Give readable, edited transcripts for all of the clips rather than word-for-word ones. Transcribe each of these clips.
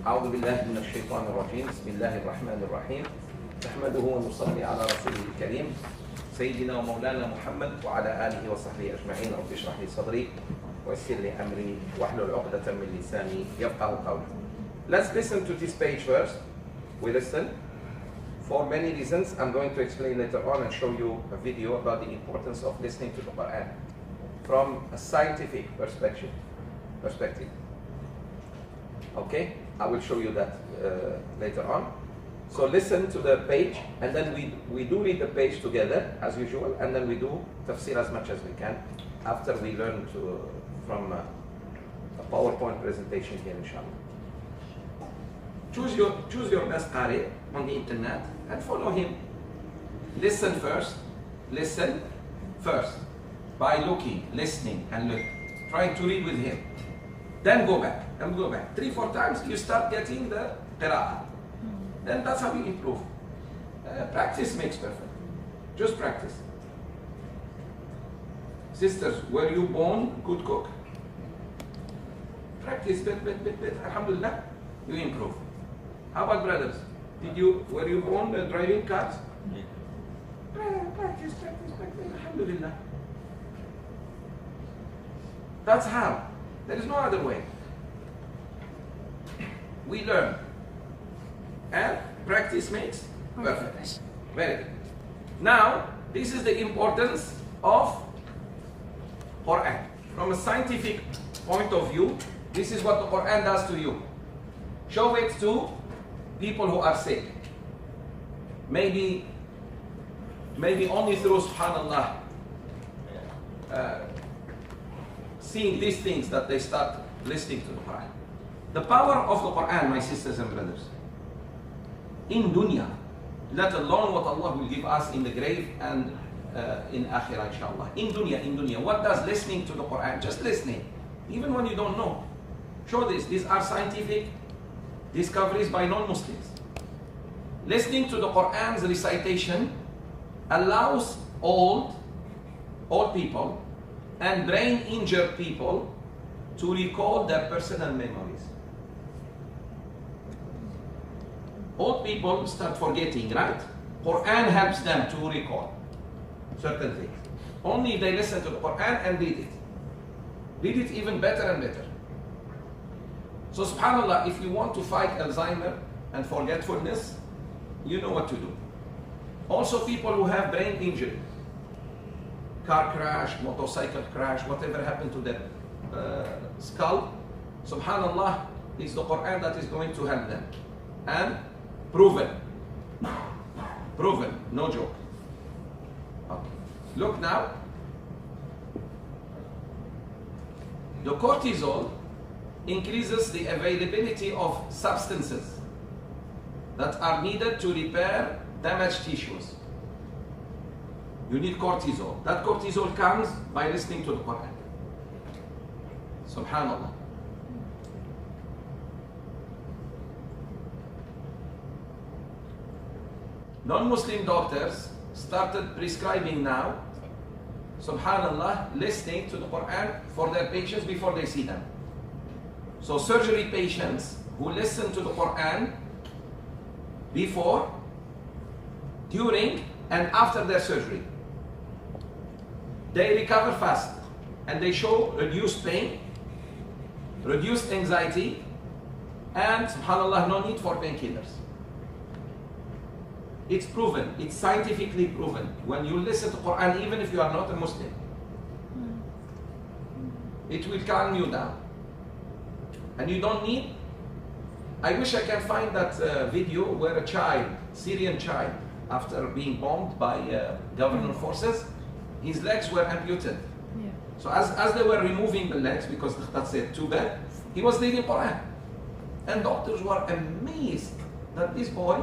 أعوذ بالله من الشيطان الرجيم بسم الله الرحمن الرحيم نحمده ونصلي على رسوله الكريم سيدنا ومولانا محمد وعلى آله وصحبه أجمعين رب اشرح لي صدري ويسر لي أمري واحلل عقدة من لساني يفقهوا قولي. Let's listen to this page first. We listen. For many reasons, I'm going to explain later on and show you a video about the importance of listening to the Quran from a scientific perspective. Okay, I will show you that later on. So listen to the page, and then we do read the page together as usual, and then we do tafsir as much as we can after we learn from a PowerPoint presentation here, inshallah. Choose your best qari on the internet and follow him. Listen first by looking, listening, and trying to read with him. Then go back and go back 3-4 times. You start getting the qira'ah. Then that's how you improve. Practice makes perfect. Just practice. Sisters, were you born good cook? Practice bit. Alhamdulillah, you improve. How about brothers? Were you born driving cars? Practice. Alhamdulillah. That's how. There is no other way. We learn. And practice makes perfect. Very good. Now, this is the importance of Quran. From a scientific point of view, this is what the Quran does to you. Show it to people who are sick. Maybe only through subhanallah, seeing these things that they start listening to the Quran. The power of the Quran, my sisters and brothers, in dunya, let alone what Allah will give us in the grave and in akhirah, inshallah. In dunya, what does listening to the Quran, just listening, even when you don't know, show this. These are scientific discoveries by non-Muslims. Listening to the Quran's recitation allows old people and brain-injured people to recall their personal memories. Old people start forgetting, right? Quran helps them to recall certain things. Only if they listen to the Quran and read it. Read it even better and better. So subhanallah, if you want to fight Alzheimer and forgetfulness, you know what to do. Also people who have brain injury, car crash, motorcycle crash, whatever happened to their skull, subhanallah, it's the Quran that is going to help them. And proven, no joke. Okay. Look now, the cortisol increases the availability of substances that are needed to repair damaged tissues. You need cortisol. That cortisol comes by listening to the Quran. Subhanallah. Non-Muslim doctors started prescribing now, subhanallah, listening to the Quran for their patients before they see them. So surgery patients who listen to the Quran before, during, and after their surgery, they recover fast and they show reduced pain, reduced anxiety, and subhanallah, no need for painkillers. It's proven, it's scientifically proven. When you listen to Quran, even if you are not a Muslim, it will calm you down. And you don't need, I wish I can find that video where a child, Syrian child, after being bombed by government forces, his legs were amputated. Yeah. So as they were removing the legs, because that's it, too bad, he was reading Quran. And doctors were amazed that this boy,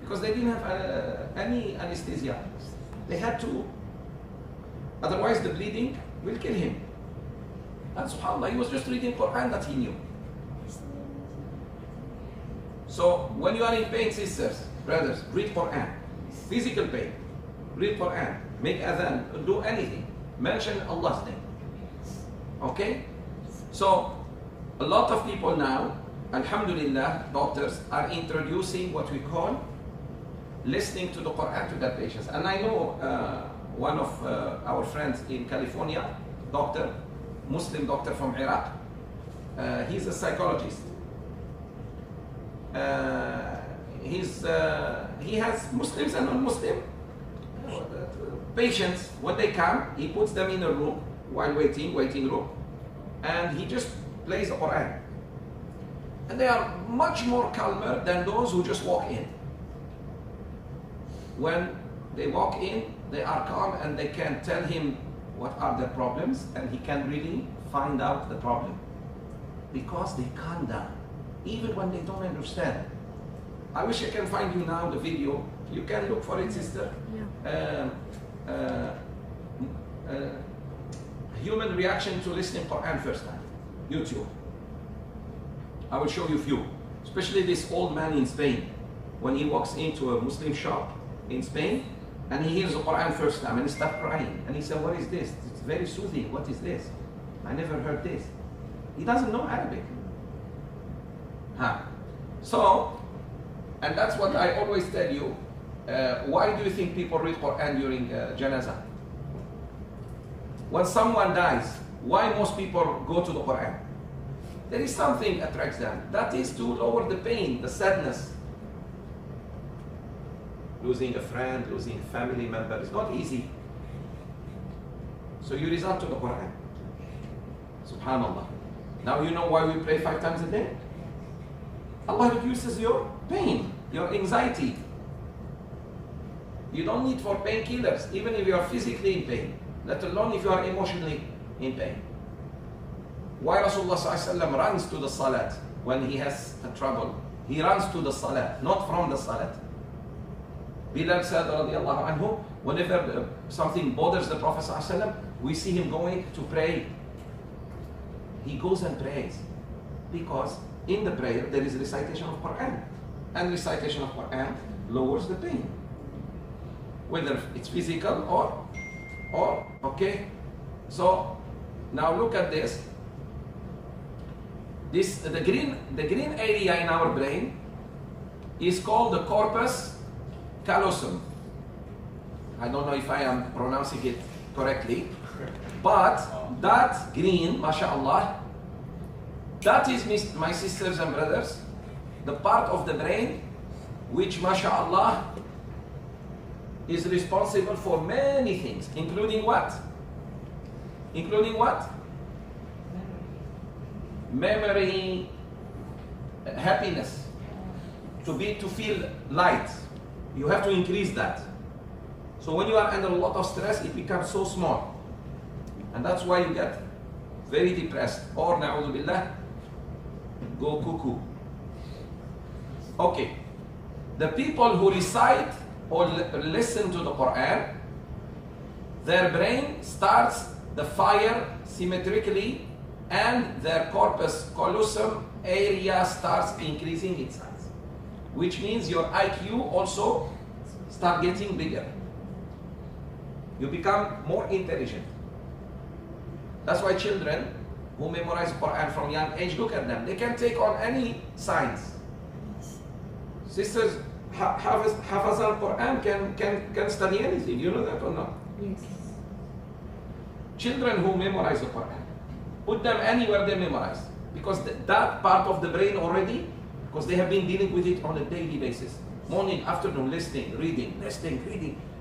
because they didn't have any anesthesia, they had to, otherwise the bleeding will kill him. And subhanAllah, he was just reading Quran that he knew. So when you are in pain, sisters, brothers, read Quran. Physical pain, read Quran, make adhan, do anything, mention Allah's name. Okay? So a lot of people now alhamdulillah, doctors are introducing what we call listening to the Quran to their patients. And I know one of our friends in California, doctor, Muslim doctor from Iraq, he's a psychologist. He has Muslims and non-Muslim patients. When they come, he puts them in a room while waiting room, and he just plays the Quran. And they are much more calmer than those who just walk in. When they walk in, they are calm and they can tell him what are their problems, and he can really find out the problem. Because they calm down, even when they don't understand. I wish I can find you now the video. You can look for it, sister. Yeah. Human reaction to listening Quran first time. YouTube. I will show you a few. Especially this old man in Spain. When he walks into a Muslim shop in Spain and he hears the Quran first time and he starts crying. And he said, what is this? It's very soothing. What is this? I never heard this. He doesn't know Arabic. So, and that's what I always tell you. Why do you think people read Quran during janazah? When someone dies, why most people go to the Quran? There is something attracts them. That is to lower the pain, the sadness. Losing a friend, losing a family member is not easy. So you resort to the Quran. Subhanallah. Now you know why we pray 5 times a day? Allah reduces your pain, your anxiety. You don't need for painkillers, even if you are physically in pain, let alone if you are emotionally in pain. Why Rasulullah ﷺ runs to the salat when he has a trouble? He runs to the salat, not from the salat. Bilal said, radiallahu anhu, whenever something bothers the Prophet ﷺ, we see him going to pray. He goes and prays because in the prayer there is recitation of Quran, and recitation of Quran lowers the pain, whether it's physical or okay. So now look at this. The green area in our brain is called the corpus callosum. I don't know if I am pronouncing it correctly, but that green, mashallah, that is, my sisters and brothers, the part of the brain which, mashallah, is responsible for many things, including what? Including what? Memory, happiness, to feel light. You have to increase that. So when you are under a lot of stress, it becomes so small. And that's why you get very depressed. Or, na'udhu billah, go cuckoo. Okay. The people who recite or listen to the Quran, their brain starts the fire symmetrically, and their corpus callosum area starts increasing its size, which means your IQ also start getting bigger. You become more intelligent. That's why children who memorize Quran from young age, look at them. They can take on any science. Sisters, Hafaz al-Quran can study anything. You know that or not? Yes. Children who memorize the Quran, put them anywhere they memorize. Because that part of the brain already, because they have been dealing with it on a daily basis. Morning, afternoon, listening, reading.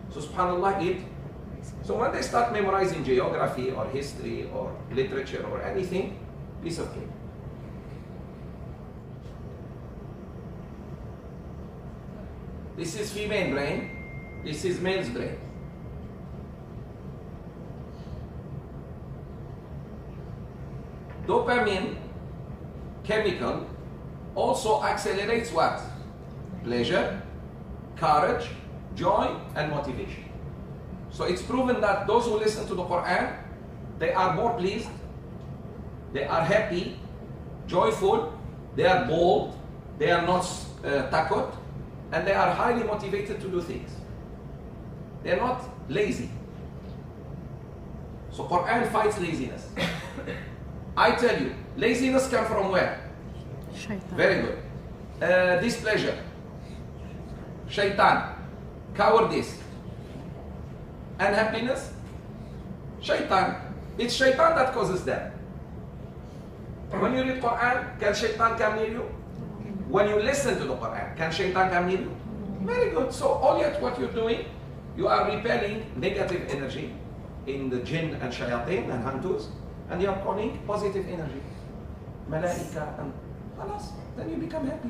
So subhanAllah, so when they start memorizing geography or history or literature or anything, piece of cake. This is female brain, this is male's brain. Dopamine chemical also accelerates what? Pleasure, courage, joy, and motivation. So it's proven that those who listen to the Quran, they are more pleased, they are happy, joyful, they are bold, they are not takut, and they are highly motivated to do things. They are not lazy. So Quran fights laziness. I tell you, laziness comes from where? Shaitan. Very good. Displeasure. Shaitan. Cowardice. Unhappiness. Shaitan. It's shaitan that causes that. When you read Quran, can shaitan come near you? When you listen to the Quran, can shaitan come near you? Very good. So all yet what you're doing, you are repelling negative energy in the jinn and shayateen and hantus, and you are calling positive energy. Malaika and khalas, then you become happy.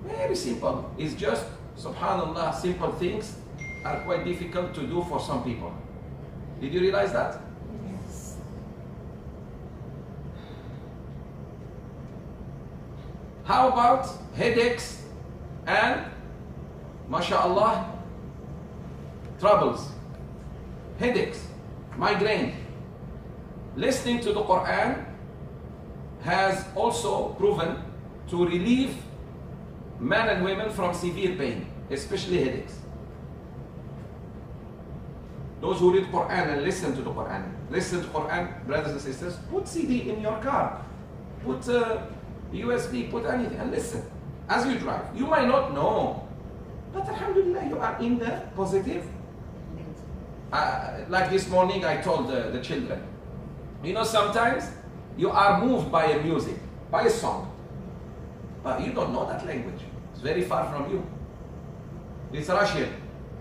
Very simple. It's just, subhanallah, simple things are quite difficult to do for some people. Did you realize that? Yes. How about headaches and, mashallah, troubles? Headaches, migraine. Listening to the Quran has also proven to relieve men and women from severe pain, especially headaches. Those who read Quran and listen to the Quran, brothers and sisters, put CD in your car, put USB, put anything and listen as you drive. You might not know, but alhamdulillah, you are in the positive. Like this morning I told the children, you know, sometimes you are moved by a music, by a song, but you don't know that language. It's very far from you. It's Russian.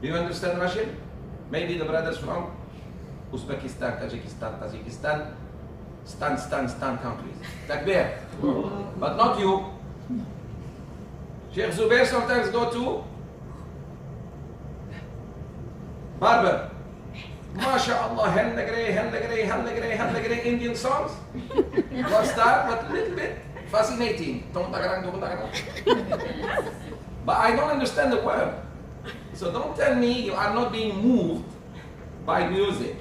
Do you understand Russian? Maybe the brothers from Uzbekistan, Tajikistan, Tajikistan, Stan countries. Takbir. But not you. Sheikh Zoubir sometimes go to barber. MashaAllah, hell Indian songs. What's that? But a little bit fascinating. But I don't understand the word. So don't tell me you are not being moved by music.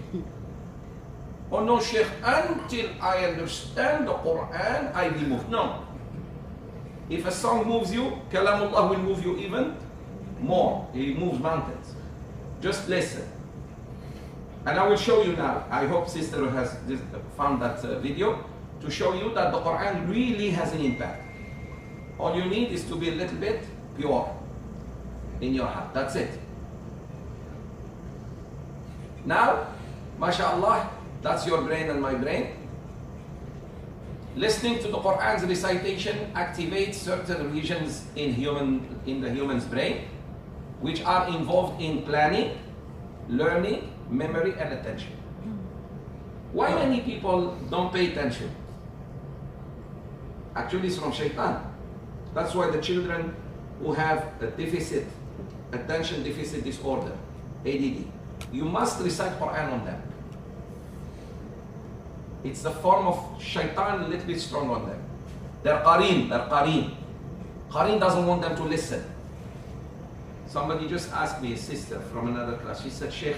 Oh no, Sheikh, until I understand the Quran, I will move. No. If a song moves you, Kalamullah will move you even more. He moves mountains. Just listen. And I will show you now. I hope sister has found that video to show you that the Quran really has an impact. All you need is to be a little bit pure in your heart. That's it. Now, mashallah, that's your brain and my brain. Listening to the Quran's recitation activates certain regions in the human's brain, which are involved in planning, learning, memory, and attention. Why many people don't pay attention? Actually, it's from shaitan. That's why the children who have a deficit, attention deficit disorder, ADD, you must recite Quran on them. It's the form of shaitan a little bit strong on them. They're qareen. Qareen doesn't want them to listen. Somebody just asked me, a sister from another class, she said, Sheikh,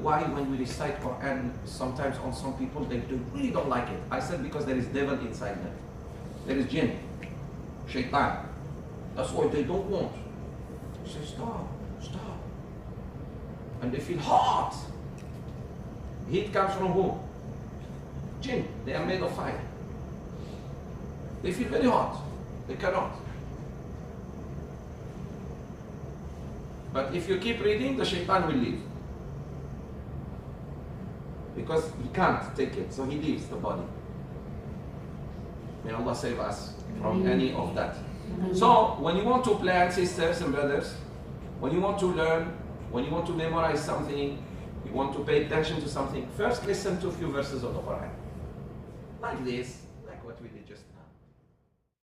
why when we recite Quran, sometimes on some people, they really don't like it. I said, because there is devil inside them. There is jinn, shaitan. That's why they don't want. She said, stop. And they feel hot. Heat comes from who? Jinn. They are made of fire. They feel very hot. They cannot. But if you keep reading, the shaitan will leave. Because he can't take it, so he leaves the body. May Allah save us from any of that. So, when you want to plan, sisters and brothers, when you want to learn, when you want to memorize something, you want to pay attention to something, first listen to a few verses of the Quran. Like this, like what we did just now.